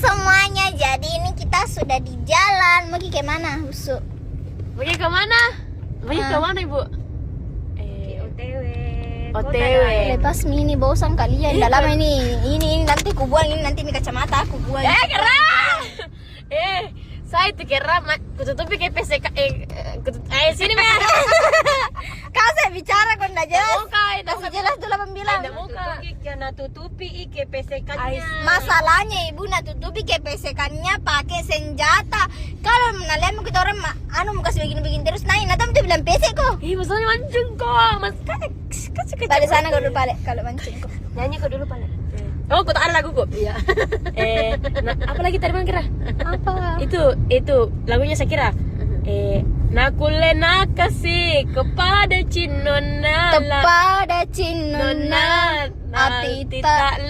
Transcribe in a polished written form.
semuanya, jadi ini kita sudah di jalan. Mau ke mana, Usu? Pergi ke mana? Pergi ke mana, Ibu? OTW. OTW. Lepas mini bosan kalian. Dalam ini nanti ku buang, ini nanti ini kacamata aku buang. Keren! Saya itu kira kututupi kayak PCK. Sini Mea. Kau saya bicara kau ndak jelas. Muka, Masih jelas tuh 8 bilang. Karena tutupi ike pesekannya. Masalahnya ibu nak tutupi kepesekannya pakai senjata. Kalau menalian mau kita orang mau kasih begini terus naik. Nanti tuh bilang pesek kok. Masalahnya mancing kok. Mas kan Pada sana kau dulu balik kalau mancing kok. Nyanyi kok dulu Pale. Oh, kau tak ada lagu kok. Iya. Apa lagi tadi Bang Kira? Apa? Itu lagunya saya kira. Nakule nakasih kepada Cinona Kepada Cinona Nona Ati tak